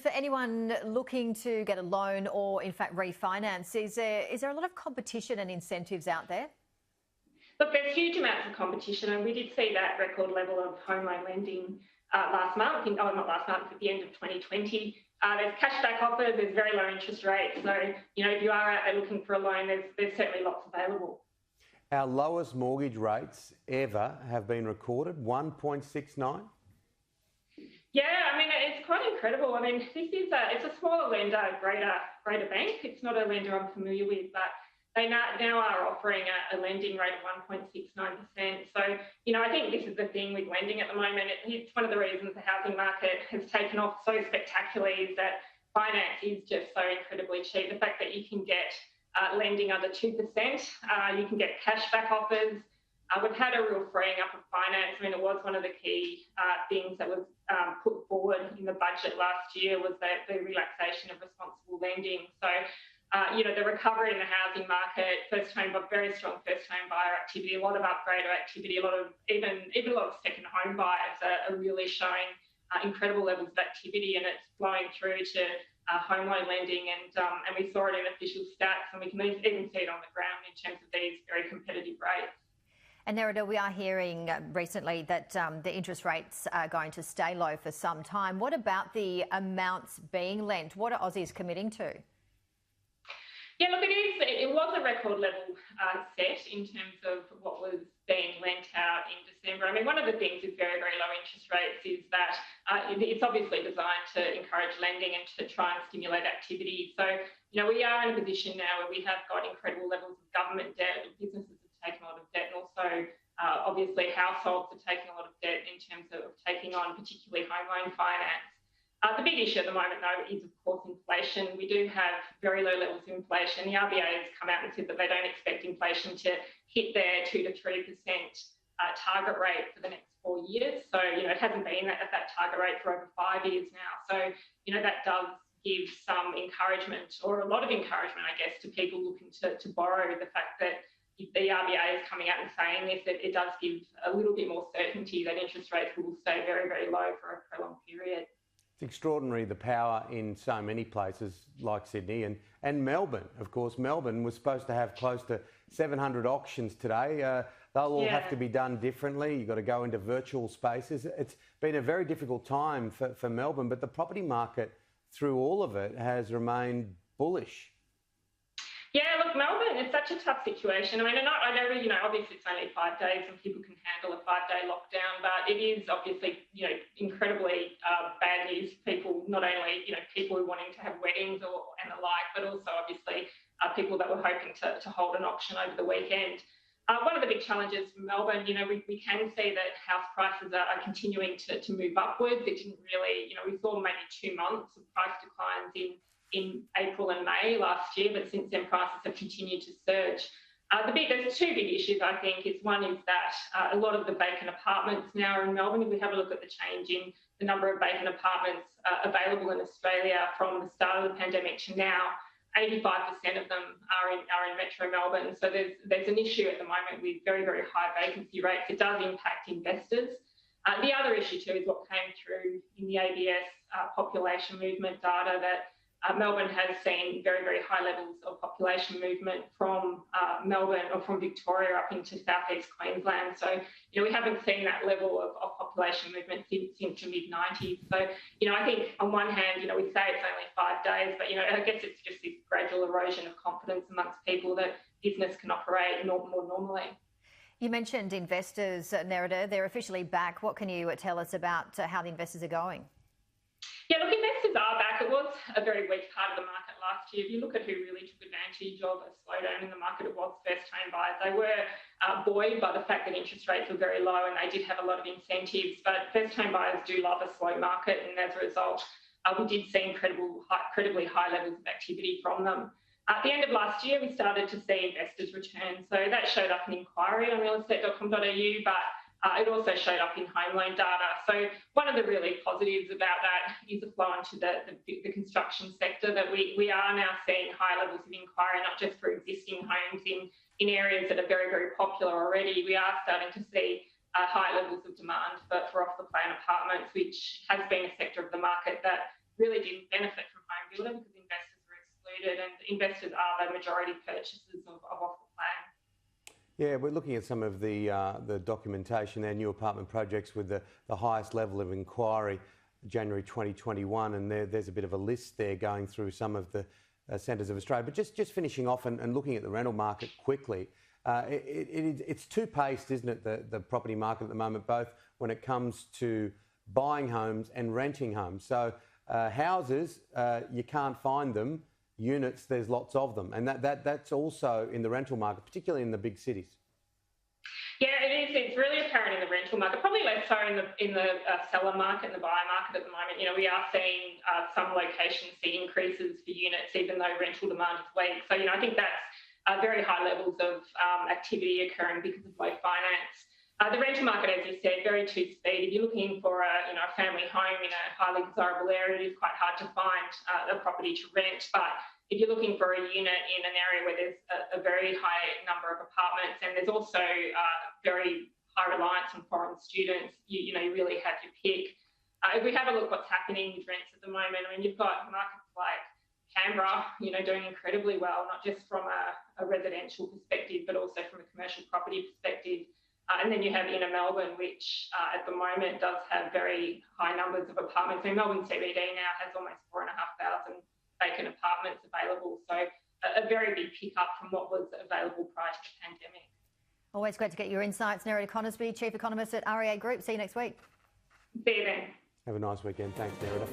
for anyone looking to get a loan or, in fact, refinance, is there a lot of competition and incentives out there? Look, there's huge amounts of competition, and we did see that record level of home loan lending last month, not last month, at the end of 2020. There's cashback offers, there's very low interest rates. So, if you are out there looking for a loan, there's certainly lots available. Our lowest mortgage rates ever have been recorded, 1.69. Yeah, it's quite incredible. This is it's a smaller lender, greater bank. It's not a lender I'm familiar with, but they now are offering a lending rate of 1.69%. So, I think this is the thing with lending at the moment. It's one of the reasons the housing market has taken off so spectacularly is that finance is just so incredibly cheap. The fact that you can get lending under 2%, you can get cashback offers. We've had a real freeing up of finance. It was one of the key things that was put forward in the budget last year was the relaxation of responsible lending. So, the recovery in the housing market, very strong first home buyer activity, a lot of upgrader activity, even a lot of second home buyers are really showing incredible levels of activity, and it's flowing through to home loan lending, and we saw it in official stats, and we can even see it on the ground in terms of these very competitive rates. And Nerida, we are hearing recently that the interest rates are going to stay low for some time. What about the amounts being lent? What are Aussies committing to? Yeah, look, it was a record level set in terms of what was being lent out in December. One of the things with very, very low interest rates is that it's obviously designed to encourage lending and to try and stimulate activity. So, we are in a position now where we have got incredible levels of government debt. Businesses have taken a lot of debt, and also obviously households are taking a lot of debt in terms of taking on particularly home loan finance. The big issue at the moment, though, is, of course, inflation. We do have very low levels of inflation. The RBA has come out and said that they don't expect inflation to hit their 2 to 3% target rate for the next 4 years. So, it hasn't been at that target rate for over 5 years now. So, that does give some encouragement, or a lot of encouragement, I guess, to people looking to borrow. The fact that if the RBA is coming out and saying this, it does give a little bit more certainty that interest rates will stay very, very low for a prolonged period. It's extraordinary, the power in so many places like Sydney and Melbourne. Of course, Melbourne was supposed to have close to 700 auctions today. They'll all have to be done differently. You've got to go into virtual spaces. It's been a very difficult time for Melbourne, but the property market through all of it has remained bullish. Yeah, look, Melbourne, it's such a tough situation. I know, obviously it's only 5 days and people can handle a 5-day lockdown, but it is obviously, incredibly bad news for people, not only, people who are wanting to have weddings and the like, but also obviously people that were hoping to hold an auction over the weekend. One of the big challenges for Melbourne, we can see that house prices are continuing to move upwards. It didn't really, we saw maybe 2 months of price declines in April and May last year, but since then prices have continued to surge. There's two big issues, I think. One is that a lot of the vacant apartments now are in Melbourne. If we have a look at the change in the number of vacant apartments available in Australia from the start of the pandemic to now, 85% of them are in Metro Melbourne. So there's an issue at the moment with very, very high vacancy rates. It does impact investors. The other issue too is what came through in the ABS population movement data, that Melbourne has seen very, very high levels of population movement from Melbourne or from Victoria up into southeast Queensland. So, we haven't seen that level of population movement since the mid-90s. So, I think on one hand, we say it's only 5 days, but, I guess it's just this gradual erosion of confidence amongst people that business can operate more normally. You mentioned investors, Nerida. They're officially back. What can you tell us about how the investors are going? Yeah, look, investors are back. It was a very weak part of the market last year. If you look at who really took advantage of a slowdown in the market, it was first-time buyers. They were buoyed by the fact that interest rates were very low and they did have a lot of incentives, but first-time buyers do love a slow market, and as a result, we did see incredibly high levels of activity from them. At the end of last year, we started to see investors return. So that showed up in inquiry on realestate.com.au, but it also showed up in home loan data. So one of the really positives about that is the flow into the construction sector, that we are now seeing high levels of inquiry, not just for existing homes in areas that are very, very popular already. We are starting to see high levels of demand for off-the-plan apartments, which has been a sector of the market that really didn't benefit from home builder because investors were excluded, and investors are the majority purchasers of off the plan. Yeah, we're looking at some of the documentation there, new apartment projects with the highest level of inquiry, January 2021, and there's a bit of a list there going through some of the centres of Australia. But just finishing off and looking at the rental market quickly, it's two-paced, isn't it, the property market at the moment, both when it comes to buying homes and renting homes. So houses, you can't find them. Units, there's lots of them. And that's also in the rental market, particularly in the big cities. Yeah, it is. It's really apparent in the rental market, probably less so in the seller market and the buyer market at the moment. You know, we are seeing some locations see increases for units, even though rental demand is weak. So, you know, I think that's very high levels of activity occurring because of low finance. The rental market, as you said, very two-speed. If you're looking for a family home in a highly desirable area, it is quite hard to find a property to rent. But if you're looking for a unit in an area where there's a very high number of apartments, and there's also very high reliance on foreign students, you really have your pick. If we have a look what's happening with rents at the moment, I mean, you've got markets like Canberra, doing incredibly well, not just from a residential perspective, but also from a commercial property perspective. And then you have inner Melbourne, which at the moment does have very high numbers of apartments. I mean, Melbourne CBD now has almost 4,500 vacant apartments available. So a very big pickup from what was available prior to the pandemic. Always great to get your insights. Nerida Conisbee, Chief Economist at REA Group. See you next week. See you then. Have a nice weekend. Thanks, Nerida.